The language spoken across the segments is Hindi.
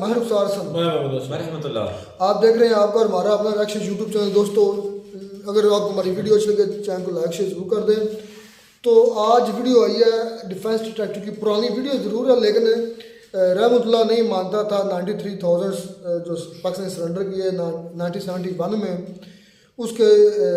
मैं रुखसार हसन। रहमतुल्लाह। आप देख रहे हैं आपका और हमारा अपना रिएक्शन यूट्यूब चैनल। दोस्तों अगर आपको हमारी वीडियो अच्छी लगे चैनल को लाइक शेयर जरूर कर दें। तो आज वीडियो आई है डिफेंस डिटेक्टिव की। पुरानी वीडियो ज़रूर है लेकिन रहमतुल्लाह नहीं मानता था 93,000 जो पाकिस्तान सरेंडर किए 1971 में। उसके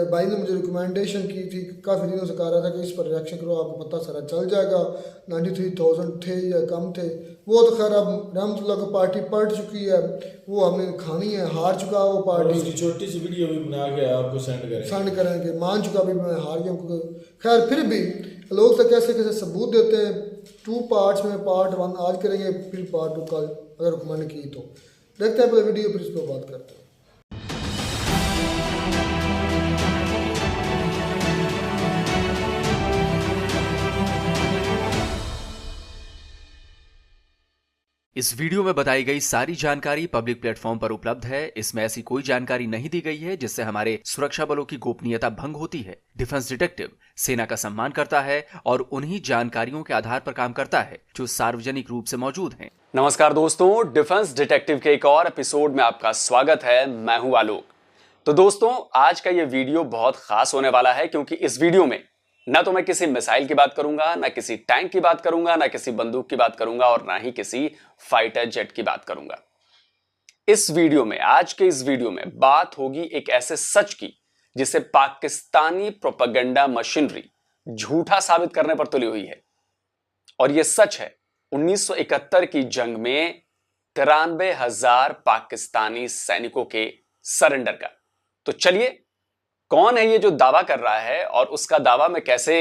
भाई ने मुझे रिकमेंडेशन की थी, काफ़ी दिनों से कह रहा था कि इस पर रिएक्शन करो, आपको पता सारा चल जाएगा 93,000 थे या कम थे। वो तो खैर अब रहमतुल्लाह को पार्टी पलट चुकी है, वो हमें खानी है, हार चुका वो पार्टी। उसकी छोटी सी वीडियो भी बना के आपको सेंड करेंगे, मान चुका भी मैं हार गया हूँ। खैर फिर भी लोग तो कैसे कैसे सबूत देते हैं। 2 पार्ट्स में पार्ट 1 आज करेंगे, फिर पार्ट 2 कल अगर रिकमेंड की तो देखते हैं पहले वीडियो, फिर इस पर बात करते हैं। इस वीडियो में बताई गई सारी जानकारी पब्लिक प्लेटफॉर्म पर उपलब्ध है। इसमें ऐसी कोई जानकारी नहीं दी गई है जिससे हमारे सुरक्षा बलों की गोपनीयता भंग होती है। डिफेंस डिटेक्टिव सेना का सम्मान करता है और उन्हीं जानकारियों के आधार पर काम करता है जो सार्वजनिक रूप से मौजूद हैं। नमस्कार दोस्तों, डिफेंस डिटेक्टिव के एक और एपिसोड में आपका स्वागत है। मैं हूं आलोक। तो दोस्तों आज का ये वीडियो बहुत खास होने वाला है क्योंकि इस वीडियो में ना तो मैं किसी मिसाइल की बात करूंगा, ना किसी टैंक की बात करूंगा, ना किसी बंदूक की बात करूंगा और ना ही किसी फाइटर जेट की बात करूंगा। इस वीडियो में, आज के इस वीडियो में बात होगी एक ऐसे सच की जिसे पाकिस्तानी प्रोपेगेंडा मशीनरी झूठा साबित करने पर तुली हुई है। और यह सच है 1971 की जंग में 93,000 पाकिस्तानी सैनिकों के सरेंडर का। तो चलिए, कौन है ये जो दावा कर रहा है और उसका दावा मैं कैसे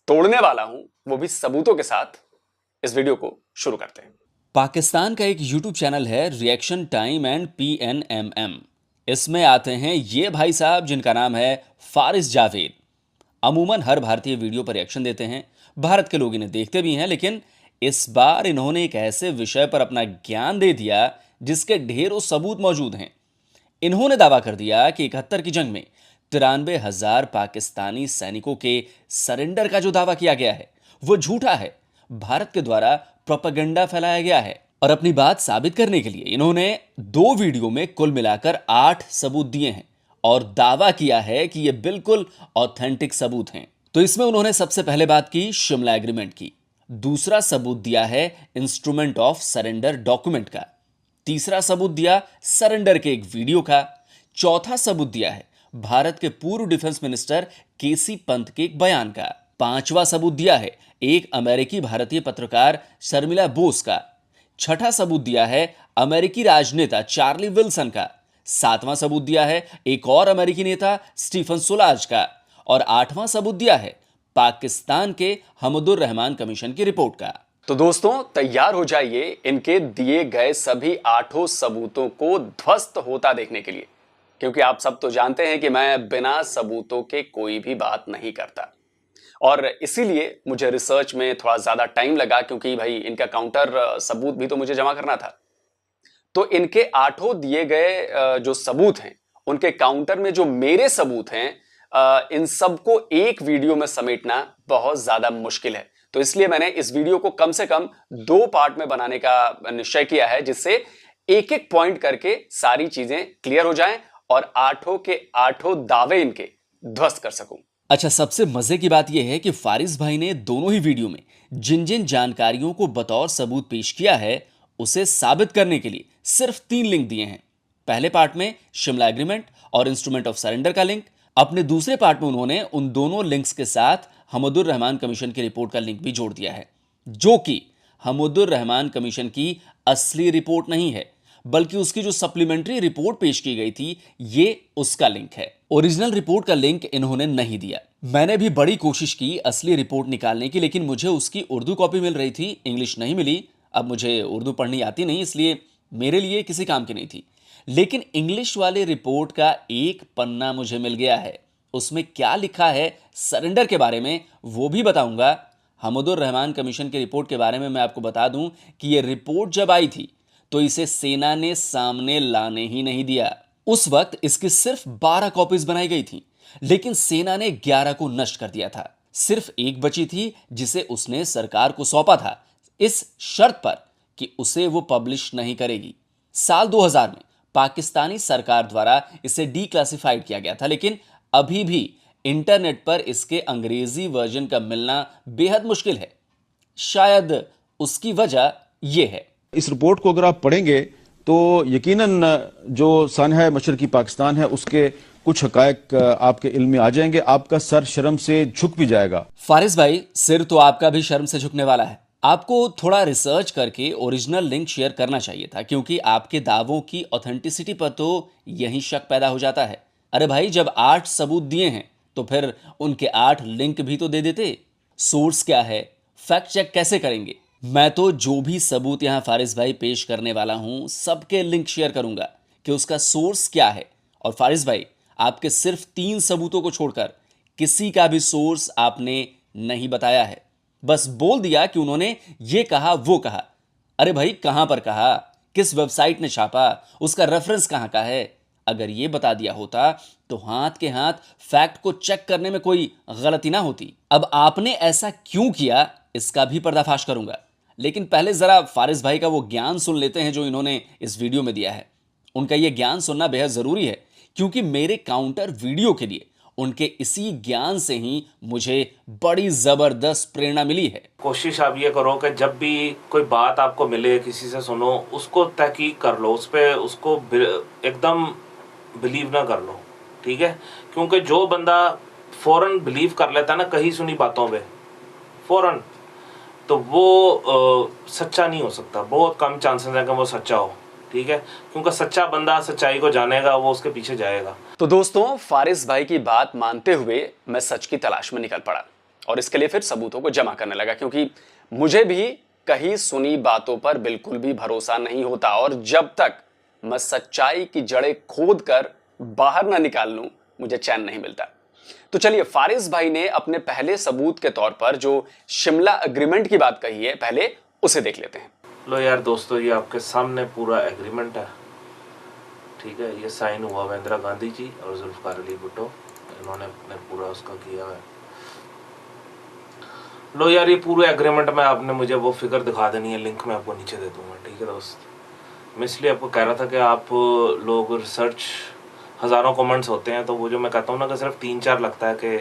तोड़ने वाला हूं, वो भी सबूतों के साथ, इस वीडियो को शुरू करते हैं। पाकिस्तान का एक यूट्यूब चैनल है रिएक्शन टाइम एंड PNMM। इसमें आते हैं ये भाई साहब जिनका नाम है फारिस जावेद। अमूमन हर भारतीय वीडियो पर रिएक्शन देते हैं, भारत के लोग इन्हें देखते भी हैं, लेकिन इस बार इन्होंने एक ऐसे विषय पर अपना ज्ञान दे दिया जिसके ढेरों सबूत मौजूद हैं। इन्होंने दावा कर दिया कि 71 की जंग में 93,000 पाकिस्तानी सैनिकों के सरेंडर का जो दावा किया गया है वो झूठा है, भारत के द्वारा प्रोपेगेंडा फैलाया गया है। और अपनी बात साबित करने के लिए इन्होंने 2 वीडियो में कुल मिलाकर 8 सबूत दिए हैं और दावा किया है कि ये बिल्कुल ऑथेंटिक सबूत हैं। तो इसमें उन्होंने सबसे पहले बात की शिमला एग्रीमेंट की, दूसरा सबूत दिया है इंस्ट्रूमेंट ऑफ सरेंडर डॉक्यूमेंट का, तीसरा सबूत दिया सरेंडर के एक वीडियो का, चौथा सबूत दिया है भारत के पूर्व डिफेंस मिनिस्टर केसी पंत के एक बयान का, पांचवा सबूत दिया है एक अमेरिकी भारतीय पत्रकार शर्मिला बोस का, छठा सबूत दिया है अमेरिकी राजनेता चार्ली विल्सन का, सातवां सबूत दिया है एक और अमेरिकी नेता स्टीफन सोलाज का और आठवां सबूत दिया है पाकिस्तान के हमदुर रहमान कमीशन की रिपोर्ट का। तो दोस्तों तैयार हो जाइए इनके दिए गए सभी 8 सबूतों को ध्वस्त होता देखने के लिए, क्योंकि आप सब तो जानते हैं कि मैं बिना सबूतों के कोई भी बात नहीं करता। और इसीलिए मुझे रिसर्च में थोड़ा ज्यादा टाइम लगा क्योंकि भाई इनका काउंटर सबूत भी तो मुझे जमा करना था। तो इनके 8 दिए गए जो सबूत हैं उनके काउंटर में जो मेरे सबूत हैं, इन सबको एक वीडियो में समेटना बहुत ज्यादा मुश्किल है। तो इसलिए मैंने इस वीडियो को कम से कम 2 पार्ट में बनाने का निश्चय किया है जिससे एक एक पॉइंट करके सारी चीजें क्लियर हो जाएं और 8 के 8 दावे इनके ध्वस्त कर सकूं। अच्छा, सबसे मजे की बात यह है कि फारिस भाई ने दोनों ही वीडियो में जिन जिन जानकारियों को बतौर सबूत पेश किया है उसे साबित करने के लिए सिर्फ 3 लिंक दिए हैं। पहले पार्ट में शिमला एग्रीमेंट और इंस्ट्रूमेंट ऑफ सरेंडर का लिंक, अपने दूसरे पार्ट में उन्होंने उन दोनों लिंक्स के साथ हमदुर रहमान कमीशन की रिपोर्ट का लिंक भी जोड़ दिया है, जो कि हमदुर रहमान कमीशन की असली रिपोर्ट नहीं है बल्कि उसकी जो सप्लीमेंट्री रिपोर्ट पेश की गई थी ये उसका लिंक है। ओरिजिनल रिपोर्ट का लिंक इन्होंने नहीं दिया। मैंने भी बड़ी कोशिश की असली रिपोर्ट निकालने की, लेकिन मुझे उसकी उर्दू कॉपी मिल रही थी, इंग्लिश नहीं मिली। अब मुझे उर्दू पढ़नी आती नहीं, इसलिए मेरे लिए किसी काम की नहीं थी। लेकिन इंग्लिश वाले रिपोर्ट का एक पन्ना मुझे मिल गया है। उसमें क्या लिखा है सरेंडर के बारे में वो भी बताऊंगा। हमदुर रहमान कमीशन की रिपोर्ट के बारे में मैं आपको बता दूं कि यह रिपोर्ट जब आई थी तो इसे सेना ने सामने लाने ही नहीं दिया। उस वक्त इसकी सिर्फ 12 कॉपीज बनाई गई थी, लेकिन सेना ने 11 को नष्ट कर दिया था। सिर्फ एक बची थी जिसे उसने सरकार को सौंपा था, इस शर्त पर कि उसे वो पब्लिश नहीं करेगी। साल 2000 में पाकिस्तानी सरकार द्वारा इसे डीक्लासिफाइड किया गया था, लेकिन अभी भी इंटरनेट पर इसके अंग्रेजी वर्जन का मिलना बेहद मुश्किल है। शायद उसकी वजह यह है। इस रिपोर्ट को अगर आप पढ़ेंगे तो यकीनन जो सानहा मशरकी पाकिस्तान है उसके कुछ हकायक आपके इल्म में आ जाएंगे, आपका सर शर्म से झुक भी जाएगा। फारिस भाई, सिर तो आपका भी शर्म से झुकने वाला है। आपको थोड़ा रिसर्च करके ओरिजिनल लिंक शेयर करना चाहिए था, क्योंकि आपके दावों की ऑथेंटिसिटी पर तो यही शक पैदा हो जाता है। अरे भाई, जब 8 सबूत दिए हैं तो फिर उनके 8 लिंक भी तो दे देते। सोर्स क्या है, फैक्ट चेक कैसे करेंगे? मैं तो जो भी सबूत यहां फारिस भाई पेश करने वाला हूं, सबके लिंक शेयर करूंगा कि उसका सोर्स क्या है। और फारिस भाई, आपके सिर्फ 3 सबूतों को छोड़कर किसी का भी सोर्स आपने नहीं बताया है। बस बोल दिया कि उन्होंने ये कहा वो कहा। अरे भाई, कहां पर कहा, किस वेबसाइट ने छापा, उसका रेफरेंस कहां का है? अगर ये बता दिया होता तो हाथ के हाथ फैक्ट को चेक करने में कोई गलती ना होती। अब आपने ऐसा क्यों किया, इसका भी पर्दाफाश करूंगा, लेकिन पहले जरा फारिस भाई का वो ज्ञान सुन लेते हैं जो इन्होंने इस वीडियो में दिया है। उनका ये ज्ञान सुनना बेहद जरूरी है, क्योंकि मेरे काउंटर वीडियो के लिए उनके इसी ज्ञान से ही मुझे बड़ी जबरदस्त प्रेरणा मिली है। कोशिश आप ये करो कि जब भी कोई बात आपको मिले, किसी से सुनो, उसको तहकीक कर लो, उस पर उसको एकदम बिलीव ना कर लो, ठीक है? क्योंकि जो बंदा फौरन बिलीव कर लेता है ना कहीं सुनी बातों पे फौरन, तो वो सच्चा नहीं हो सकता। बहुत कम चांसेस हैं कि वो सच्चा हो, ठीक है? क्योंकि सच्चा बंदा सच्चाई को जानेगा, वो उसके पीछे जाएगा। तो दोस्तों, फारिस भाई की बात मानते हुए मैं सच की तलाश में निकल पड़ा और इसके लिए फिर सबूतों को जमा करने लगा, क्योंकि मुझे भी कहीं सुनी बातों पर बिल्कुल भी भरोसा नहीं होता और जब तक मैं सच्चाई की जड़ें खोद कर बाहर ना निकाल लूं, मुझे चैन नहीं मिलता। तो चलिए, फारिस भाई ने अपने पहले सबूत के तौर पर जो शिमला एग्रीमेंट की बात कही है, पहले उसे देख लेते हैं। लो यार दोस्तों, ये आपके सामने पूरा एग्रीमेंट है, ठीक है? ये साइन हुआ हुआ इंदिरा गांधी जी और जुल्फकार अली भुट्टो, इन्होंने अपने पूरा उसका किया है। लो यार, ये पूरे एग्रीमेंट में आपने मुझे वो फिगर दिखा देनी है, लिंक मैं आपको नीचे दे दूंगा, ठीक है दोस्त? मैं इसलिए आपको कह रहा था कि आप लोग रिसर्च, हज़ारों कमेंट्स होते हैं, तो वो जो मैं कहता हूँ ना कि सिर्फ 3-4 लगता है कि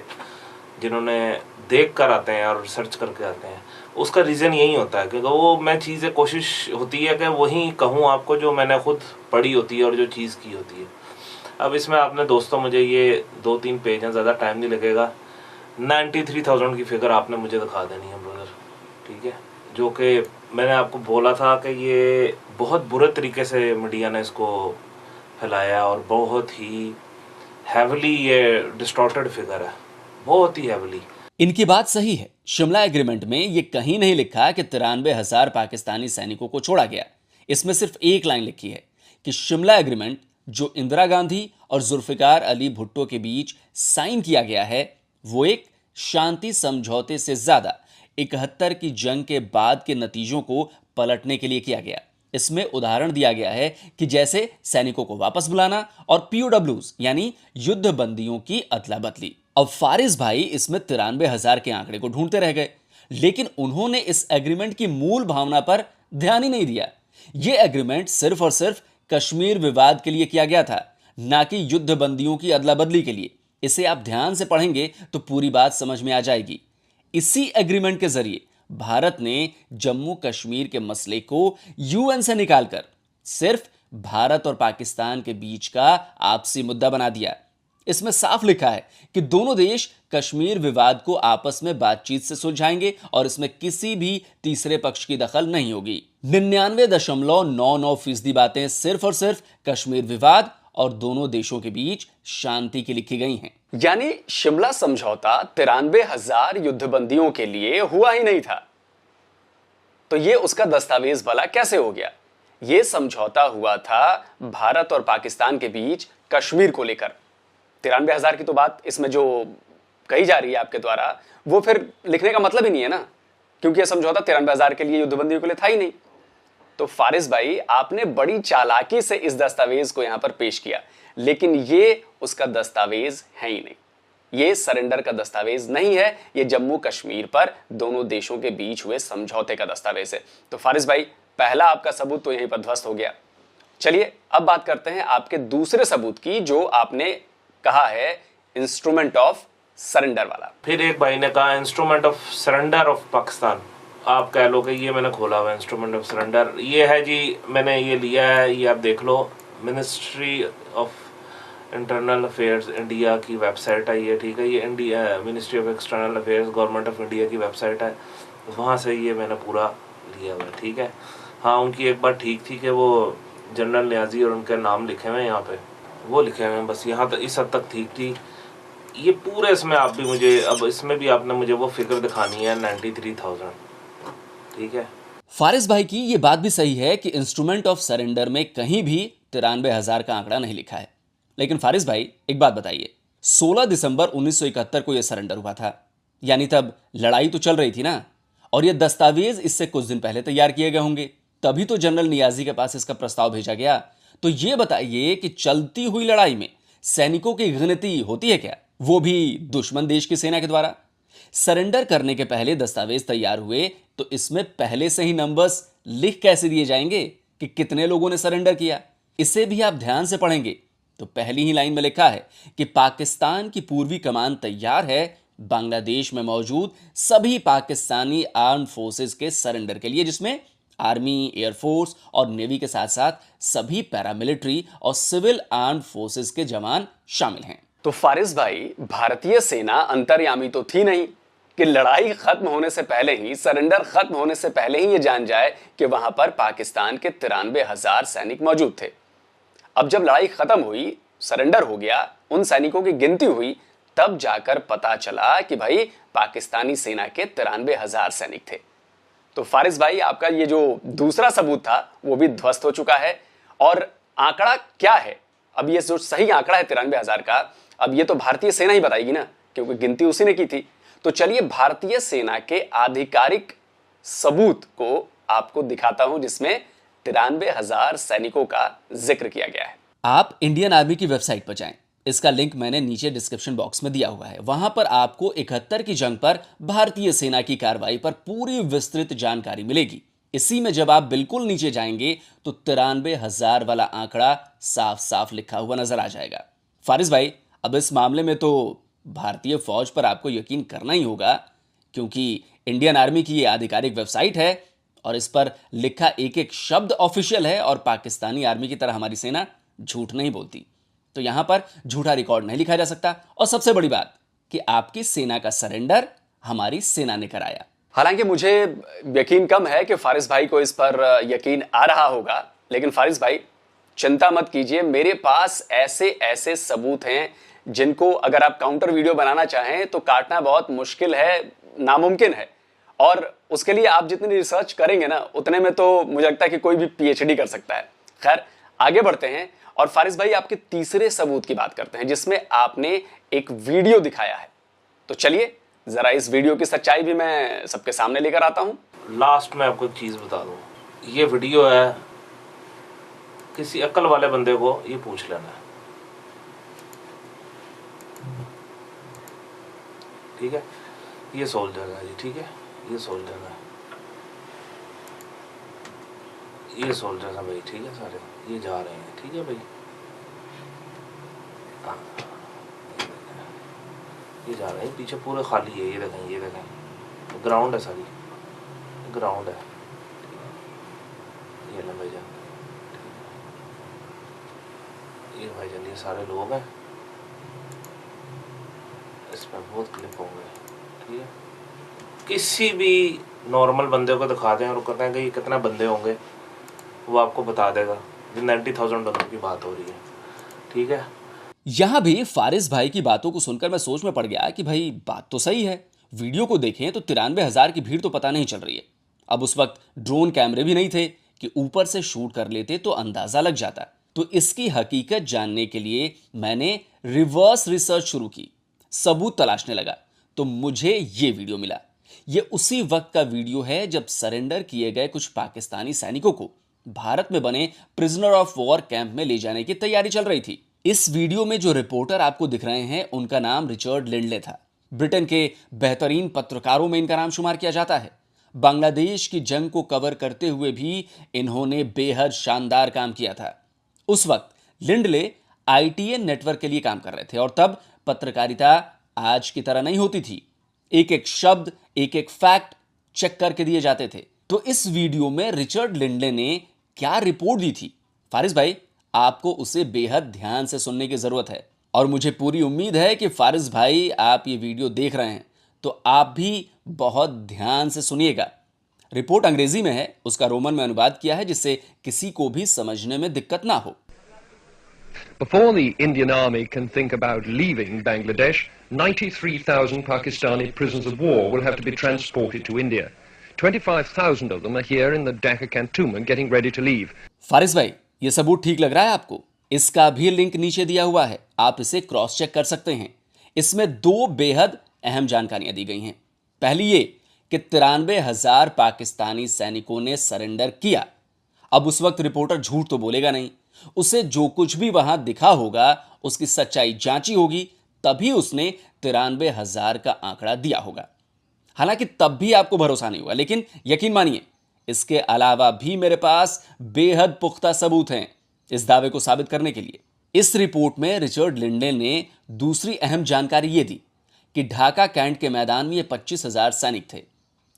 जिन्होंने देख कर आते हैं और रिसर्च करके आते हैं, उसका रीज़न यही होता है क्योंकि वो मैं चीज़ें कोशिश होती है कि वही कहूँ आपको जो मैंने खुद पढ़ी होती है और जो चीज़ की होती है। अब इसमें आपने दोस्तों मुझे ये 2-3 पेज हैं, ज़्यादा टाइम नहीं लगेगा, 93,000 की फिगर आपने मुझे दिखा देनी है ब्रदर, ठीक है? जो कि मैंने आपको बोला था कि ये बहुत बुरे तरीके से मीडिया ने इसको फैलाया और बहुत ही हैवली ये डिस्टॉर्टेड फिगर है, बहुत ही हैवली। इनकी बात सही है। शिमला एग्रीमेंट में ये कहीं नहीं लिखा कि 93,000 पाकिस्तानी सैनिकों को छोड़ा गया। इसमें सिर्फ एक लाइन लिखी है कि शिमला एग्रीमेंट जो इंदिरा गांधी और जुल्फिकार अली भुट्टो के बीच साइन किया गया है, वो एक शांति समझौते से ज्यादा 71 की जंग के बाद के नतीजों को पलटने के लिए किया गया। इसमें उदाहरण दिया गया है कि जैसे सैनिकों को वापस बुलाना और POWs यानी युद्ध बंदियों की अदला बदली। अब फारिस भाई इसमें 93,000 के आंकड़े को ढूंढते रह गए, लेकिन उन्होंने इस एग्रीमेंट की मूल भावना पर ध्यान ही नहीं दिया। यह एग्रीमेंट सिर्फ और सिर्फ कश्मीर विवाद के लिए किया गया था, ना कि युद्ध बंदियों की अदला बदली के लिए। इसे आप ध्यान से पढ़ेंगे तो पूरी बात समझ में आ जाएगी। इसी एग्रीमेंट के जरिए भारत ने जम्मू कश्मीर के मसले को UN से निकालकर सिर्फ भारत और पाकिस्तान के बीच का आपसी मुद्दा बना दिया। इसमें साफ लिखा है कि दोनों देश कश्मीर विवाद को आपस में बातचीत से सुलझाएंगे और इसमें किसी भी तीसरे पक्ष की दखल नहीं होगी। 99.99% बातें सिर्फ और सिर्फ कश्मीर विवाद और दोनों देशों के बीच शांति की लिखी गई हैं। यानी शिमला समझौता 93,000 युद्धबंदियों के लिए हुआ ही नहीं था, तो ये उसका दस्तावेज भला कैसे हो गया? ये समझौता हुआ था भारत और पाकिस्तान के बीच कश्मीर को लेकर। 93,000 की तो बात इसमें जो कही जा रही है आपके द्वारा, वो फिर लिखने का मतलब ही नहीं है ना, क्योंकि यह समझौता 93,000 के लिए युद्धबंदियों के लिए था ही नहीं। तो फारिस भाई, आपने बड़ी चालाकी से इस दस्तावेज को यहां पर पेश किया, लेकिन ये उसका दस्तावेज है ही नहीं। ये सरेंडर का दस्तावेज नहीं है, ये जम्मू कश्मीर पर दोनों देशों के बीच हुए समझौते का दस्तावेज है। तो फारिस भाई, पहला आपका सबूत तो यहीं पर ध्वस्त हो गया। चलिए अब बात करते हैं आपके दूसरे सबूत की, जो आपने कहा है इंस्ट्रूमेंट ऑफ सरेंडर वाला। फिर एक भाई ने कहा instrument of surrender of Pakistan, आप कह लो कि ये मैंने खोला हुआ इंस्ट्रूमेंट ऑफ सरेंडर, ये है जी, मैंने ये लिया है, ये आप देख लो, ministry of internal affairs India की वेबसाइट है ये, ठीक है, ये India ministry of external affairs government of India की वेबसाइट है, वहाँ से ये मैंने पूरा लिया हुआ है, ठीक है। हाँ, उनकी एक बात ठीक थी कि वो जनरल न्याजी और उनके नाम लिखे हुए हैं यहाँ पे, वो लिखे हुए हैं, बस यहाँ तक, इस हद तक ठीक थी। ये पूरे इसमें आप भी मुझे, अब इसमें भी आपने मुझे वो फिगर दिखानी है 93,000, ठीक है। फारिस भाई की ये बात भी सही है कि इंस्ट्रूमेंट ऑफ सरेंडर में कहीं भी 93,000 का आंकड़ा नहीं लिखा है। लेकिन फारिस भाई एक बात बताइए, 16 दिसंबर 1971 को यह सरेंडर हुआ था, यानी तब लड़ाई तो चल रही थी ना, और ये दस्तावेज इससे कुछ दिन पहले तैयार किए गए होंगे, तभी तो जनरल नियाजी के पास इसका प्रस्ताव भेजा गया। तो ये बताइए कि चलती हुई लड़ाई में सैनिकों की गिनती होती है क्या, वो भी दुश्मन देश की सेना के द्वारा? सरेंडर करने के पहले दस्तावेज तैयार हुए तो इसमें पहले से ही नंबर्स लिख कैसे दिए जाएंगे कि कितने लोगों ने सरेंडर किया? इसे भी आप ध्यान से पढ़ेंगे तो पहली ही लाइन में लिखा है कि पाकिस्तान की पूर्वी कमान तैयार है बांग्लादेश में मौजूद सभी पाकिस्तानी आर्म फोर्सेस के सरेंडर के लिए, जिसमें आर्मी, एयरफोर्स और नेवी के साथ साथ सभी पैरामिलिट्री और सिविल आर्म फोर्सेस के जवान शामिल हैं। तो फारिस भाई, भारतीय सेना अंतर्यामी तो थी नहीं कि लड़ाई खत्म होने से पहले ही, सरेंडर खत्म होने से पहले ही ये जान जाए कि वहां पर पाकिस्तान के 93,000 सैनिक मौजूद थे। अब जब लड़ाई खत्म हुई, सरेंडर हो गया, उन सैनिकों की गिनती हुई, तब जाकर पता चला कि भाई पाकिस्तानी सेना के 93,000 सैनिक थे। तो फारिस भाई, आपका ये जो दूसरा सबूत था वो भी ध्वस्त हो चुका है। और आंकड़ा क्या है, अब ये जो सही आंकड़ा है 93,000 का, अब ये तो भारतीय सेना ही बताएगी ना, क्योंकि गिनती उसी ने की थी। तो चलिए भारतीय सेना के आधिकारिक सबूत को आपको दिखाता हूं, जिसमें 93,000 सैनिकों का जिक्र किया गया है। आप इंडियन आर्मी की वेबसाइट पर जाएं, इसका लिंक मैंने नीचे डिस्क्रिप्शन बॉक्स में दिया हुआ है। वहां पर आपको 71 की जंग पर भारतीय सेना की कार्रवाई पर पूरी विस्तृत जानकारी मिलेगी। इसी में जब आप बिल्कुल नीचे जाएंगे तो 93,000 वाला आंकड़ा साफ साफ लिखा हुआ नजर आ जाएगा। फारिस भाई, अब इस मामले में तो भारतीय फौज पर आपको यकीन करना ही होगा, क्योंकि इंडियन आर्मी की ये आधिकारिक वेबसाइट है और इस पर लिखा एक एक शब्द ऑफिशियल है, और पाकिस्तानी आर्मी की तरह हमारी सेना झूठ नहीं बोलती, तो यहां पर झूठा रिकॉर्ड नहीं लिखा जा सकता। और सबसे बड़ी बात कि आपकी सेना का सरेंडर हमारी सेना ने कराया। हालांकि मुझे यकीन कम है कि फारिस भाई को इस पर यकीन आ रहा होगा, लेकिन फारिस भाई चिंता मत कीजिए, मेरे पास ऐसे ऐसे सबूत हैं जिनको अगर आप काउंटर वीडियो बनाना चाहें तो काटना बहुत मुश्किल है, नामुमकिन है। और उसके लिए आप जितनी रिसर्च करेंगे ना, उतने में तो मुझे लगता है कि कोई भी पीएचडी कर सकता है। खैर, आगे बढ़ते हैं और फारिस भाई आपके तीसरे सबूत की बात करते हैं, जिसमें आपने एक वीडियो दिखाया है। तो चलिए जरा इस वीडियो की सच्चाई भी मैं सबके सामने लेकर आता हूं। लास्ट में आपको एक चीज बता दूं, ये वीडियो है, किसी अक्ल वाले बंदे को ये पूछ लेना है, ठीक है। ये सोल्जर है जी, ठीक है, ये सोल्जर है, ये सोल्जर है भाई, ठीक है, सारे ये जा रहे हैं, ठीक है भाई, ये जा रहे हैं, पीछे पूरे खाली है, ये देखें, ये देखें, ग्राउंड है, सारी ग्राउंड है, ये ना भाईजान, ये भाईजान, ये सारे लोग हैं, इसमें बहुत क्लिप होंगे, ठीक है। किसी भी नॉर्मल बंदे को दिखा दें और कहते हैं कि ये कितने बंदे होंगे, वो आपको बता देगा। 90,000 डॉलर की बात हो रही है, ठीक है। यहां भी फारिस भाई की बातों को सुनकर मैं सोच में पड़ गया कि भाई बात तो सही है, वीडियो को देखें तो 93,000 की भीड़ तो पता नहीं चल रही है। अब उस वक्त ड्रोन कैमरे भी नहीं थे कि ऊपर से शूट कर लेते तो अंदाजा लग जाता। तो इसकी हकीकत जानने के लिए मैंने रिवर्स रिसर्च शुरू की, सबूत तलाशने लगा, तो मुझे ये वीडियो मिला। ये उसी वक्त का वीडियो है जब सरेंडर किए गए कुछ पाकिस्तानी सैनिकों को भारत में बने प्रिजनर ऑफ वॉर कैंप में ले जाने की तैयारी चल रही थी। इस वीडियो में जो रिपोर्टर आपको दिख रहे हैं, उनका नाम रिचर्ड लिंडले था। ब्रिटेन के बेहतरीन पत्रकारों में इनका नाम शुमार किया जाता है। बांग्लादेश की जंग को कवर करते हुए भी इन्होंने बेहद शानदार काम किया था। उस वक्त लिंडले ITN नेटवर्क के लिए काम कर रहे थे और तब पत्रकारिता आज की तरह नहीं होती थी। एक एक शब्द, एक एक फैक्ट चेक करके दिए जाते थे। तो इस वीडियो में रिचर्ड लिंडले ने क्या रिपोर्ट दी थी, फारिस भाई आपको उसे बेहद ध्यान से सुनने की जरूरत है। और मुझे पूरी उम्मीद है कि फारिस भाई आप ये वीडियो देख रहे हैं तो आप भी बहुत ध्यान से सुनिएगा। रिपोर्ट अंग्रेजी में है, उसका रोमन में अनुवाद किया है जिससे किसी को भी समझने में दिक्कत ना हो। Before the Indian army can think about leaving Bangladesh, 93,000 Pakistani prisoners of war will have to be transported to India. 25,000 of them are here in the Dhaka cantonment getting ready to leave. Faris भाई ये सबूत ठीक लग रहा है आपको? इसका भी लिंक नीचे दिया हुआ है, आप इसे क्रॉस चेक कर सकते हैं। इसमें दो बेहद अहम जानकारियां दी गई हैं। पहली ये कि 93,000 पाकिस्तानी सैनिकों ने सरेंडर किया। अब उस वक्त रिपोर्टर झूठ तो बोलेगा नहीं, उसे जो कुछ भी वहां दिखा होगा उसकी सच्चाई जांची होगी, तभी उसने 93,000 का आंकड़ा दिया होगा। हालांकि तब भी आपको भरोसा नहीं हुआ, लेकिन यकीन मानिए इसके अलावा भी मेरे पास बेहद पुख्ता सबूत हैं इस दावे को साबित करने के लिए। इस रिपोर्ट में रिचर्ड लिंडले ने दूसरी अहम जानकारी यह दी कि ढाका कैंट के मैदान में ये 25,000 सैनिक थे।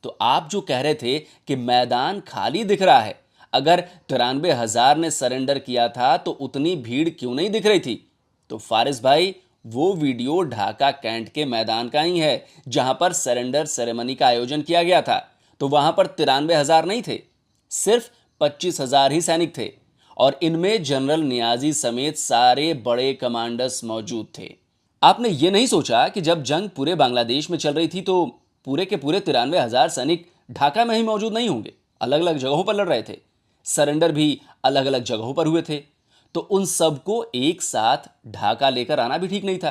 तो आप जो कह रहे थे कि मैदान खाली दिख रहा है, अगर 93,000 ने सरेंडर किया था तो उतनी भीड़ क्यों नहीं दिख रही थी? तो फारिस भाई वो वीडियो ढाका कैंट के मैदान का ही है जहां पर सरेंडर सेरेमनी का आयोजन किया गया था। तो वहां पर 93,000 नहीं थे, सिर्फ 25,000 ही सैनिक थे और इनमें जनरल नियाजी समेत सारे बड़े कमांडर्स मौजूद थे। आपने ये नहीं सोचा कि जब जंग पूरे बांग्लादेश में चल रही थी तो पूरे के पूरे 93,000 सैनिक ढाका में ही मौजूद नहीं होंगे, अलग अलग जगहों पर लड़ रहे थे, सरेंडर भी अलग अलग जगहों पर हुए थे। तो उन सबको एक साथ ढाका लेकर आना भी ठीक नहीं था,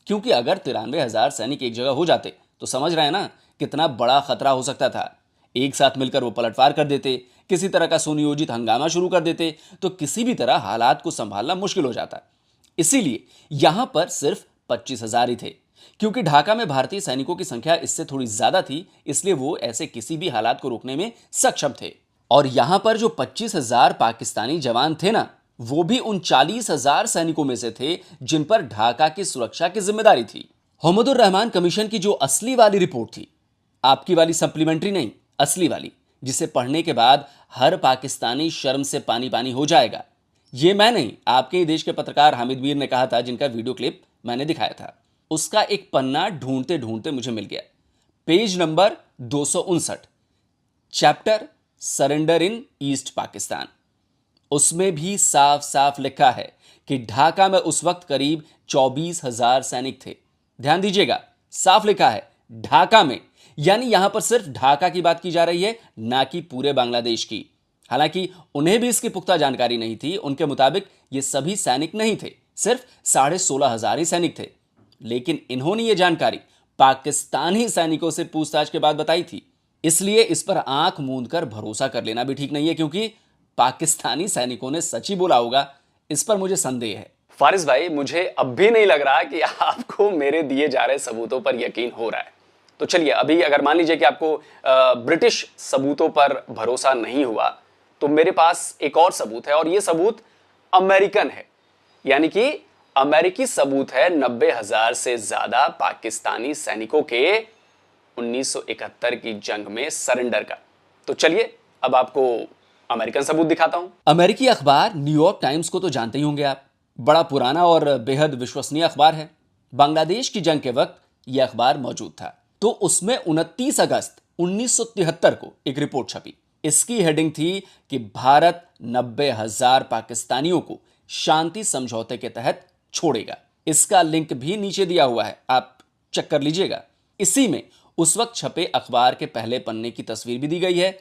क्योंकि अगर 93,000 सैनिक एक जगह हो जाते तो समझ रहे हैं ना कितना बड़ा खतरा हो सकता था। एक साथ मिलकर वो पलटवार कर देते, किसी तरह का सुनियोजित हंगामा शुरू कर देते तो किसी भी तरह हालात को संभालना मुश्किल हो जाता। इसीलिए यहां पर सिर्फ 25,000 ही थे। क्योंकि ढाका में भारतीय सैनिकों की संख्या इससे थोड़ी ज्यादा थी, इसलिए वो ऐसे किसी भी हालात को रोकने में सक्षम थे। और यहां पर जो 25,000 पाकिस्तानी जवान थे ना, वो भी उन 40,000 सैनिकों में से थे जिन पर ढाका की सुरक्षा की जिम्मेदारी थी। मोहम्मदुर रहमान कमीशन की जो असली वाली रिपोर्ट थी, आपकी वाली सप्लीमेंट्री नहीं, असली वाली, जिसे पढ़ने के बाद हर पाकिस्तानी शर्म से पानी पानी हो जाएगा। ये मैं नहीं, आपके ही देश के पत्रकार हामिद मीर ने कहा था, जिनका वीडियो क्लिप मैंने दिखाया था। उसका एक पन्ना ढूंढते ढूंढते मुझे मिल गया, पेज नंबर 259, चैप्टर सरेंडर इन ईस्ट पाकिस्तान। उसमें भी साफ साफ लिखा है कि ढाका में उस वक्त करीब 24,000 सैनिक थे। ध्यान दीजिएगा, साफ लिखा है ढाका में, यानी यहां पर सिर्फ ढाका की बात की जा रही है, ना कि पूरे बांग्लादेश की। हालांकि उन्हें भी इसकी पुख्ता जानकारी नहीं थी। उनके मुताबिक ये सभी सैनिक नहीं थे, सिर्फ 16,500 ही सैनिक थे। लेकिन इन्होंने ये जानकारी पाकिस्तानी सैनिकों से पूछताछ के बाद बताई थी। इसलिए इस पर आंख मूंद कर भरोसा कर लेना भी ठीक नहीं है, क्योंकि पाकिस्तानी सैनिकों ने सच ही बोला होगा, इस पर मुझे संदेह है। फारिस भाई, मुझे अब भी नहीं लग रहा कि आपको मेरे दिए जा रहे सबूतों पर यकीन हो रहा है। तो चलिए, अभी अगर मान लीजिए कि आपको ब्रिटिश सबूतों पर भरोसा नहीं हुआ, तो मेरे पास एक और सबूत है, और यह सबूत अमेरिकन है। यानी कि अमेरिकी सबूत है 90,000 से ज्यादा पाकिस्तानी सैनिकों के 1971 की जंग में सरेंडर का। तो चलिए अब आपको अमेरिकन सबूत दिखाता हूं। अमेरिकी अखबार न्यूयॉर्क टाइम्स को तो जानते ही होंगे आप, बड़ा पुराना और बेहद विश्वसनीय अखबार है। बांग्लादेश की जंग के वक्त यह अखबार मौजूद था। तो उसमें 29 अगस्त 1973 को एक रिपोर्ट छपी। इसकी हेडिंग थी कि भारत 90,000 पाकिस्तानियों को शांति समझौते के तहत छोड़ेगा। इसका लिंक भी नीचे दिया हुआ है, आप चेक कर लीजिएगा। इसी में उस वक्त छपे अखबार के पहले पन्ने की तस्वीर भी दी गई है।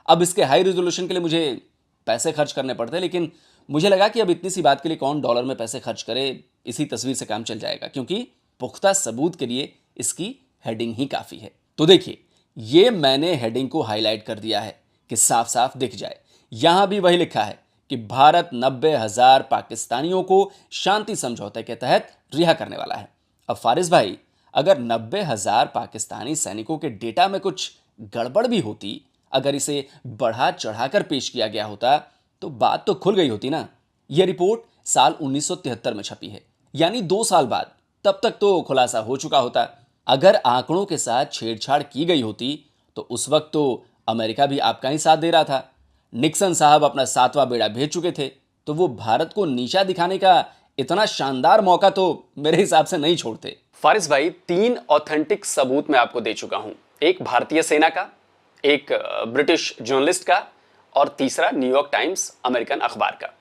अब इसके हाई रेजोल्यूशन के लिए मुझे पैसे खर्च करने पड़ते, लेकिन मुझे लगा कि अब इतनी सी बात के लिए कौन डॉलर में पैसे खर्च करे, इसी तस्वीर से काम चल जाएगा, क्योंकि पुख्ता सबूत के लिए इसकी हेडिंग ही काफी है। तो देखिए, ये मैंने हेडिंग को हाईलाइट कर दिया है कि साफ साफ दिख जाए। यहां भी वही लिखा है कि भारत 90,000 पाकिस्तानियों को शांति समझौते के तहत रिहा करने वाला है। अब फारिस भाई, अगर 90,000 पाकिस्तानी सैनिकों के डेटा में कुछ गड़बड़ भी होती अगर इसे बढ़ा चढ़ाकर पेश किया गया होता तो बात तो खुल गई होती ना। यह रिपोर्ट साल 1973 में छपी है, यानी 2 साल बाद। तब तक तो खुलासा हो चुका होता। अगर आंकड़ों के साथ छेड़छाड़ की गई होती तो उस वक्त तो अमेरिका भी आपका ही साथ दे रहा था। निक्सन साहब अपना 7वां बेड़ा भेज चुके थे, तो वो भारत को नीचा दिखाने का इतना शानदार मौका तो मेरे हिसाब से नहीं छोड़ते। फारिस भाई, 3 ऑथेंटिक सबूत मैं आपको दे चुका हूं, एक भारतीय सेना का, एक ब्रिटिश जर्नलिस्ट का और तीसरा न्यूयॉर्क टाइम्स अमेरिकन अखबार का।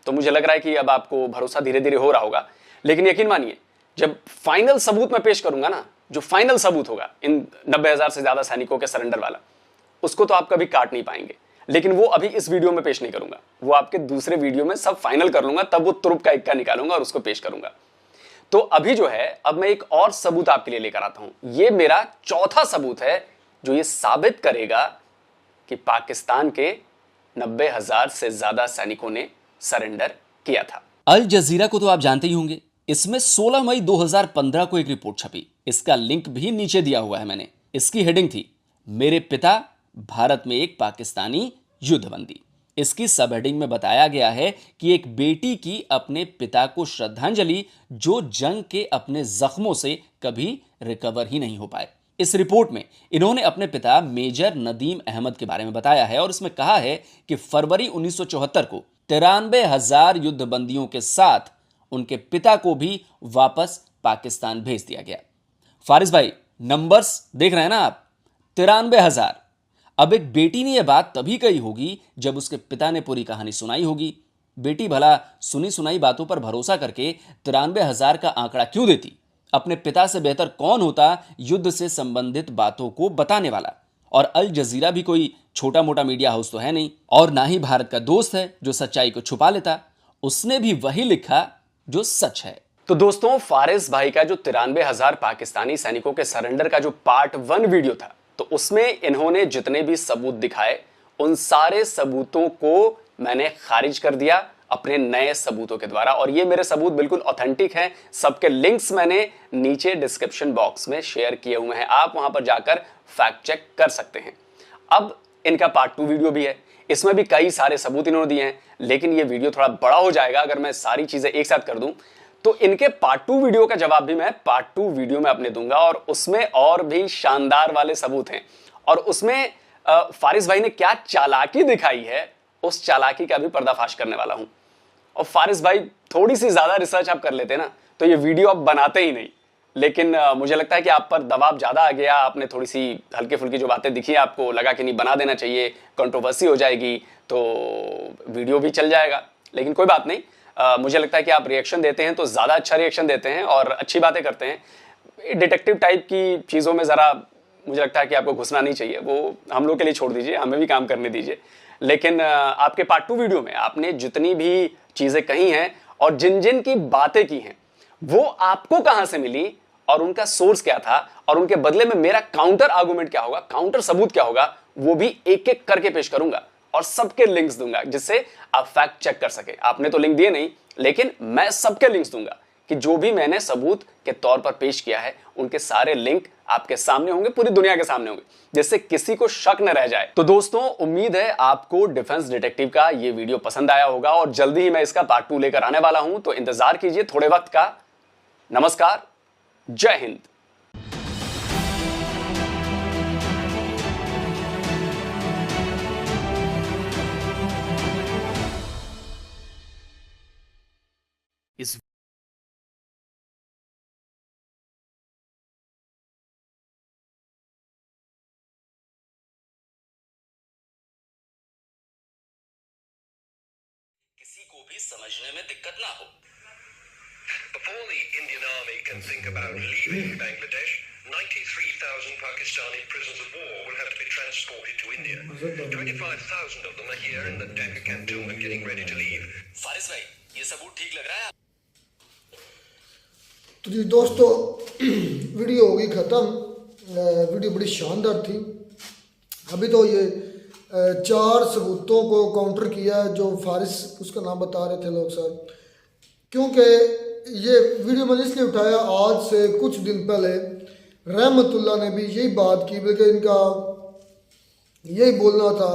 तो मुझे लग रहा है कि अब आपको भरोसा धीरे धीरे हो रहा होगा, लेकिन यकीन मानिए जब फाइनल सबूत मैं पेश करूंगा ना, जो फाइनल सबूत होगा इन 90,000 से ज्यादा सैनिकों के सरेंडर वाला, उसको तो आप कभी काट नहीं पाएंगे। लेकिन वो अभी इस वीडियो में पेश नहीं करूंगा, वो आपके दूसरे वीडियो में सब फाइनल कर लूंगा, तब वो तुरुप का इक्का निकालूंगा और उसको पेश करूंगा। तो अभी जो है, अब मैं एक और सबूत आपके लिए लेकर आता हूं। ये मेरा चौथा सबूत है जो ये साबित करेगा कि पाकिस्तान के 90,000 से ज्यादा सैनिकों ने सरेंडर किया था। अल जजीरा को तो आप जानते ही होंगे। इसमें 16 मई 2015 को एक रिपोर्ट छपी, इसका लिंक भी नीचे दिया हुआ है मैंने। इसकी हेडिंग थी, मेरे पिता भारत में एक पाकिस्तानी युद्धबंदी। इसकी सब हेडिंग में बताया गया है कि एक बेटी की अपने पिता को श्रद्धांजलि जो जंग के अपने जख्मों से कभी रिकवर ही नहीं हो पाए। इस रिपोर्ट में इन्होंने अपने पिता मेजर नदीम अहमद के बारे में बताया है और इसमें कहा है कि फरवरी 1974 को 93,000 युद्धबंदियों के साथ उनके पिता को भी वापस पाकिस्तान भेज दिया गया। फारिस भाई, नंबर्स देख रहे हैं ना आप, 93,000। अब एक बेटी ने यह बात तभी कही होगी जब उसके पिता ने पूरी कहानी सुनाई होगी। बेटी भला सुनी सुनाई बातों पर भरोसा करके 93,000 का आंकड़ा क्यों देती? अपने पिता से बेहतर कौन होता युद्ध से संबंधित बातों को बताने वाला? और अल जजीरा भी कोई छोटा मोटा मीडिया हाउस तो है नहीं, और ना ही भारत का दोस्त है जो सच्चाई को छुपा लेता। उसने भी वही लिखा जो सच है। तो दोस्तों, फारिस भाई का जो 93,000 पाकिस्तानी सैनिकों के सरेंडर का जो पार्ट 1 वीडियो था, तो उसमें इन्होंने जितने भी सबूत दिखाए, उन सारे सबूतों को मैंने खारिज कर दिया अपने नए सबूतों के द्वारा। और ये मेरे सबूत बिल्कुल ऑथेंटिक हैं। सबके लिंक्स मैंने नीचे डिस्क्रिप्शन बॉक्स में शेयर किए हुए हैं, आप वहां पर जाकर फैक्ट चेक कर सकते हैं। अब इनका पार्ट 2 वीडियो भी है, इसमें भी कई सारे सबूत इन्होंने दिए हैं, लेकिन ये वीडियो थोड़ा बड़ा हो जाएगा अगर मैं सारी चीजें एक साथ कर दूं। तो इनके पार्ट 2 वीडियो का जवाब भी मैं पार्ट 2 वीडियो में अपने दूंगा, और उसमें और भी शानदार वाले सबूत हैं। और उसमें फारिस भाई ने क्या चालाकी दिखाई है, उस चालाकी का भी पर्दाफाश करने वाला हूं। और फारिस भाई, थोड़ी सी ज्यादा रिसर्च आप कर लेते ना तो ये वीडियो आप बनाते ही नहीं, लेकिन मुझे लगता है कि आप पर दबाव ज्यादा आ गया। आपने थोड़ी सी हल्की फुल्की जो बातें दिखी, आपको लगा कि नहीं बना देना चाहिए, कंट्रोवर्सी हो जाएगी तो वीडियो भी चल जाएगा। लेकिन कोई बात नहीं, मुझे लगता है कि आप रिएक्शन देते हैं तो ज्यादा अच्छा रिएक्शन देते हैं और अच्छी बातें करते हैं। डिटेक्टिव टाइप की चीजों में जरा मुझे लगता है कि आपको घुसना नहीं चाहिए, वो हम लोग के लिए छोड़ दीजिए, हमें भी काम करने दीजिए। लेकिन आपके पार्ट 2 वीडियो में आपने जितनी भी चीजें कही हैं और जिन जिन की बातें की हैं, वो आपको कहां से मिली और उनका सोर्स क्या था, और उनके बदले में मेरा काउंटर आर्गुमेंट क्या होगा, काउंटर सबूत क्या होगा, वो भी एक एक करके पेश करूंगा और सबके लिंक्स दूंगा जिससे आप फैक्ट चेक कर सके। आपने तो लिंक दिए नहीं, लेकिन मैं सबके लिंक्स दूंगा कि जो भी मैंने सबूत के तौर पर पेश किया है, उनके सारे लिंक आपके सामने होंगे, पूरी दुनिया के सामने होंगे, जिससे किसी को शक न रह जाए। तो दोस्तों, उम्मीद है आपको डिफेंस डिटेक्टिव का ये वीडियो पसंद आया होगा और जल्दी ही मैं इसका पार्ट 2 लेकर आने वाला हूं, तो इंतजार कीजिए थोड़े वक्त का। नमस्कार, जय हिंद। इस किसी को भी समझने में दिक्कत ना हो। Before the Indian army can think about leaving Bangladesh, 93,000 Pakistani prisoners of war will have to be transported to India. 25,000 of them are here in the Dhaka cantonment getting ready to leave. Faris भाई, ये सबूत ठीक लग रहा है? तो जी दोस्तों, वीडियो हो गई ख़त्म। वीडियो बड़ी शानदार थी। अभी तो ये 4 सबूतों को काउंटर किया है जो फारिस उसका नाम बता रहे थे लोग साहब, क्योंकि ये वीडियो मैंने इसलिए उठाया, आज से कुछ दिन पहले रहमतुल्लाह ने भी यही बात की, बल्कि इनका यही बोलना था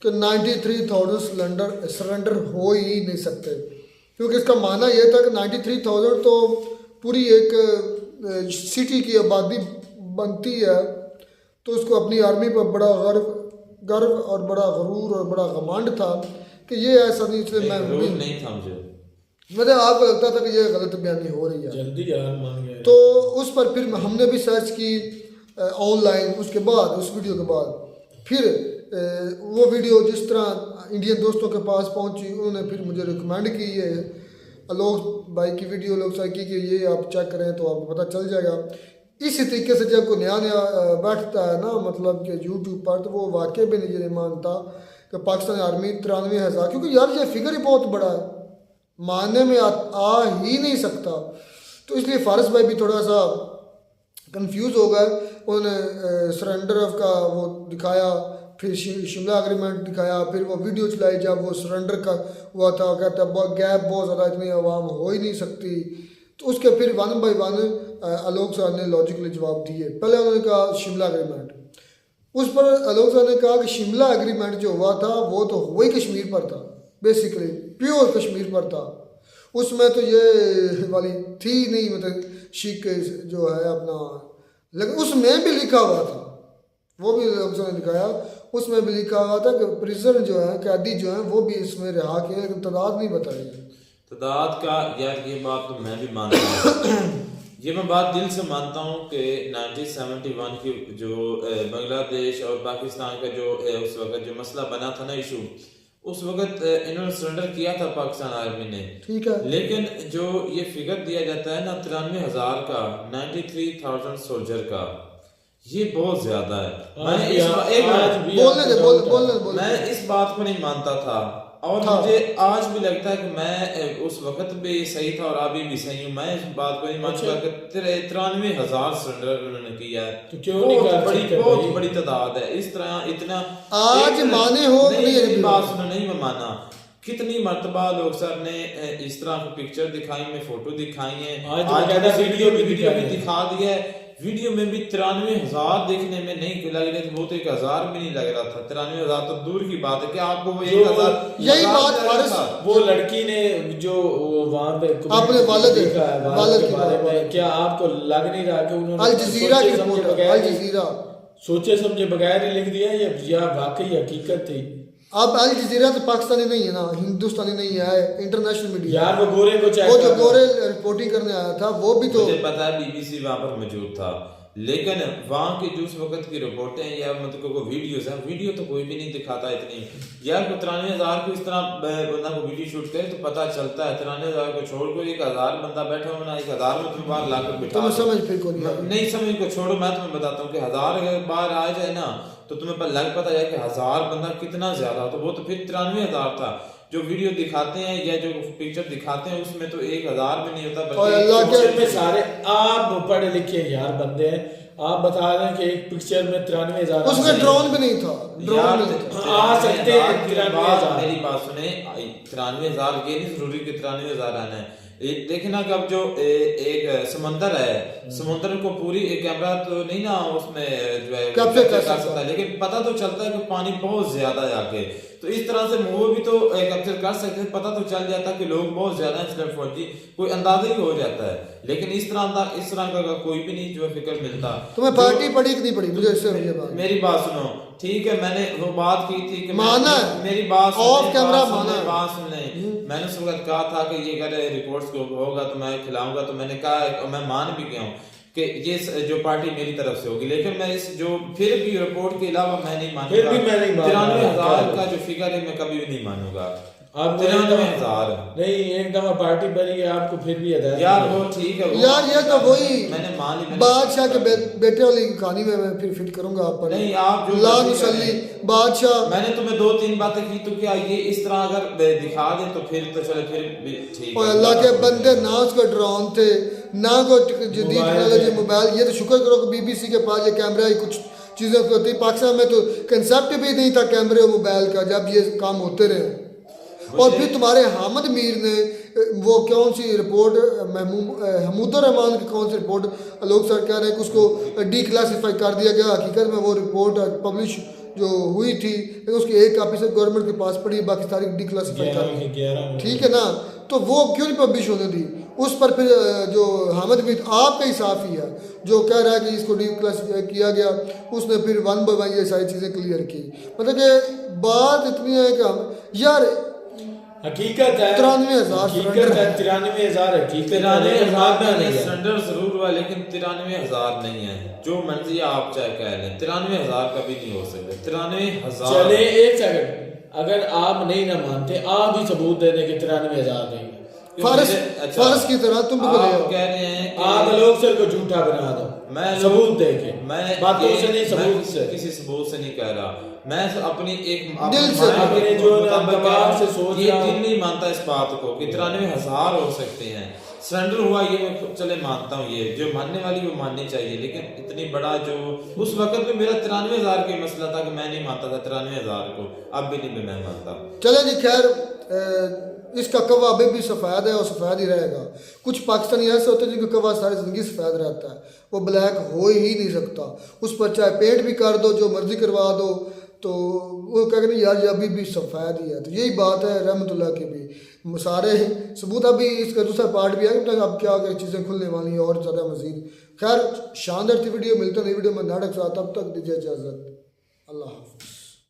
कि 93,000 सरेंडर हो ही नहीं सकते, क्योंकि इसका माना यह था कि 93,000 तो पूरी एक सिटी की आबादी बनती है, तो उसको अपनी आर्मी पर बड़ा गर्व और बड़ा गरूर और बड़ा घमंड था कि ये ऐसा नहीं, इसलिए मैं नहीं था मुझे, मतलब आपको लगता था कि ये गलत बयानी हो रही है, जल्दी यार मान गए। तो उस पर फिर हमने भी सर्च की ऑनलाइन, उसके बाद उस वीडियो के बाद फिर वो वीडियो जिस तरह इंडियन दोस्तों के पास पहुंची, उन्होंने फिर मुझे रिकमेंड की ये आलोक भाई की वीडियो, लोग साहब की कि ये आप चेक करें तो आपको पता चल जाएगा। इसी तरीके से जब कोई नया बैठता है ना, मतलब कि यूट्यूब पर, तो वो वाकई भी नहीं मानता कि पाकिस्तान आर्मी 93,000, क्योंकि यार ये फिगर ही बहुत बड़ा है, मानने में आ ही नहीं सकता। तो इसलिए फारिस भाई भी थोड़ा सा कंफ्यूज हो गए, उन्होंने सरेंडर का वो दिखाया, फिर शिमला एग्रीमेंट दिखाया, फिर वो वीडियो चलाई जब वो सरेंडर का हुआ था, कहता गैप बहुत ज़्यादा, इतनी आवाम हो ही नहीं सकती। तो उसके फिर वन बाई वन आलोक साहब ने लॉजिकली जवाब दिए। पहले उन्होंने कहा शिमला एग्रीमेंट, उस पर आलोक साहब ने कहा कि शिमला एग्रीमेंट जो हुआ था वो तो हुआ ही कश्मीर पर था, बेसिकली प्योर कश्मीर पर था, उसमें तो ये वाली थी नहीं, मतलब शीख जो है अपना, लेकिन उसमें भी लिखा हुआ था, वो भी आलोक साहब ने दिखाया, उसमें भी लिखा हुआ था कि प्रिजन जो है, कैदी जो है वो भी इसमें रिहा किए, लेकिन तादाद नहीं बताई। तादाद का यार ये बात तो मैं भी मानता हूँ, ये मैं बात दिल से मानता हूँ कि 1971 की जो बांग्लादेश और पाकिस्तान का जो उस वक्त जो मसला बना था ना, इशू, उस वक्त इन्होंने सरेंडर किया था पाकिस्तान आर्मी ने, ठीक है, लेकिन जो ये फिगर दिया जाता है ना 93,000 का, 93,000 सोल्जर का, ये बहुत ज्यादा है। मैं इस बात को नहीं मानता था, और मुझे आज भी लगता है कि मैं उस वक्त भी सही था और अभी भी सही हूँ। मैं इस बात को नहीं मानता कि 93,000 सरेंडर उन्होंने किया है, तो क्यों बहुत बड़ी तादाद है। इस तरह इतना आज माने हो नहीं, बात सुनो, नहीं मैं माना, कितनी मर्तबा लोग सर ने इस तरह की पिक्चर दिखाई में, फोटो दिखाई है, आज वीडियो भी दिखा दिया है, वीडियो में भी 93,000 देखने में नहीं लग रहे थे, वो तो 1,000 भी नहीं लग रहा था। 93,000 तो दूर की बात है कि आपको वो 1,000, यही बात वो लड़की ने जो वहाँ पे अपने वालिद के बारे में, क्या आपको लग नहीं रहा कि उन्होंने अल जजीरा सोचे समझे बगैर ही लिख दिया, या वाकई हकीकत थी? अब अल जजीरा तो पाकिस्तानी नहीं है ना, हिंदुस्तानी नहीं है, इंटरनेशनल मीडिया यार, वो गोरे को वो जो गोरे रिपोर्टिंग करने आया था वो भी तो मुझे पता है, BBC वहाँ पर मौजूद था, लेकिन वहाँ की जो उस वक्त की रिपोर्टें या मतलब को वीडियोस हैं, वीडियो तो कोई भी नहीं दिखाता इतनी। यार 93,000 को इस तरह बंदा को वीडियो शूट करे तो पता चलता है, 93,000 को छोड़ को 1,000 बंदा बैठा होना, 1,000 में तुम बाहर लाकर बिठा समझ फिर को नहीं समझ को छोड़ो, मैं तुम्हें बताता हूँ कि 1,000 अगर बाहर आ जाए ना तो तुम्हें लग पता जाए कि 1,000 बंदा कितना ज्यादा, तो वो तो फिर 93,000 था। जो वीडियो दिखाते हैं या जो पिक्चर दिखाते हैं उसमें तो 1,000 भी नहीं होता, बल्कि सारे आप पढ़े लिखे यार बंदे हैं, आप बता रहे हैं कि एक पिक्चर में 93,000, उसमें ड्रोन भी नहीं था, ड्रोन आ सकते हैं 93,000। मेरी बात सुने, 93,000 ये नहीं जरूरी कि 93,000 आना है। देखना कि अब जो एक समंदर है, समुद्र को पूरी एक कैमरा तो नहीं ना उसमें जो है कैप्चर कर सकता है, लेकिन पता तो चलता है कि पानी बहुत ज्यादा है आगे, तो इस तरह से वो भी तो कैप्चर कर सकते हैं, पता तो चल जाता है कि लोग बहुत ज्यादा हैं, इसलिए फौजी कोई अंदाजा ही हो जाता है, लेकिन इस तरह का कोई भी नहीं जो फिक्र मिलता। तुम्हें पार्टी पड़ी कि नहीं पड़ी? मुझे इससे मेरी बात सुनो, ठीक है, मैंने वो बात की थी कि माना मेरी बात ऑफ कैमरा माना, बात सुन ले, मैंने उस वक्त कहा था कि ये अगर रिपोर्ट्स को होगा तो मैं खिलाऊंगा, तो मैंने कहा और मैं मान भी गया हूँ कि ये जो पार्टी मेरी तरफ से होगी, लेकिन मैं इस जो फिर भी रिपोर्ट के अलावा मैं नहीं मानूंगा 93,000 का जो फिगर है मैं कभी भी नहीं मानूंगा। आप 93,000 नहीं, एक दफा पार्टी बनी है आपको फिर भी यार वो ठीक है यार, ये तो वही मैंने मान ली बादशाह के बेटे वाली कहानी में मैं फिर फिट करूंगा आप पर। नहीं, आप जो लानुसल्ली बादशाह, मैंने तुम्हें 2-3 बातें की तो क्या ये इस तरह अगर दिखा दे तो फिर तो चले फिर ठीक है। अल्लाह के बंदे ना उसका ड्रोन थे ना कोई जदीद टेक्नोलॉजी मोबाइल, ये तो शुक्र करो कि BBC के पास ये कैमरा ही कुछ चीजें होती। पाकिस्तान में तो कंसेप्ट भी नहीं था कैमरे और मोबाइल का जब ये काम होते रहे। और फिर तुम्हारे हामिद मीर ने वो कौन सी रिपोर्ट महमूदुर रहमान की कौन सी रिपोर्ट, लोग सर कह रहे हैं कि उसको डिक्लासीफाई कर दिया गया। हकीकत में वो रिपोर्ट पब्लिश जो हुई थी लेकिन उसकी एक कापी से गवर्नमेंट के पास पड़ी, बाकी सारी डिक्लासीफाई कर दी, ठीक है ना। तो वो क्यों नहीं पब्लिश होने दी? उस पर फिर जो हामिद मीर आपका ही साफ़ी है जो कह रहा है कि इसको डिक्लासीफाई किया गया, उसने फिर 1 बाय 1 ये सारी चीज़ें क्लियर की। मतलब कि बात इतनी है कि हम यार हकीकत है 93,000 सरेंडर जरूर हुआ लेकिन 93,000 नहीं है। जो मर्जी आप चाहे कह लें, 93,000 कभी नहीं हो सकते। 93,000 चले एक सेकंड, अगर आप नहीं ना मानते आप ही सबूत दे दें कि 93,000 नहीं है। फारस की तरह तुम भी आप कह रहे हैं कि आप लोग सर को झूठा बना दो, मैं सबूत देके, मैं बातों से नहीं, सबूत से। किसी सबूत से नहीं कह रहा, मैं अपनी एक दिल से अपने जो दिमाग से सोच ये रहा हूं। दिल नहीं मानता इस बात को कि 93,000 हो सकते हैं। सरेंडर हुआ ये मैं चले मानता हूँ, ये जो मानने वाली वो माननी चाहिए, लेकिन इतनी बड़ा जो उस वक्त में मेरा 93,000 का मसला था कि मैं नहीं मानता था 93,000 को, अब भी नहीं मैं मानता। चले जी खैर, इसका कवा अभी भी सफ़ेद है और सफ़ेद ही रहेगा। कुछ पाकिस्तानी ऐसे होते हैं जिनका कवा सारी ज़िंदगी सफ़ेद रहता है, वो ब्लैक हो ही नहीं सकता। उस पर चाहे पेंट भी कर दो, जो मर्जी करवा दो, तो वो कह नहीं यार ये अभी भी सफ़ेद ही है। तो यही बात है रहमतुल्लाह की भी सारे सबूत। अभी इसका दूसरा पार्ट भी है कि अब क्या क्या चीज़ें खुलने वाली हैं और ज़्यादा मज़ीद। खैर शानदार थी वीडियो, मिलते नई वीडियो में नाटक साथ, तब तक दीजिए इजाज़त, अल्लाह हाफ़िज़।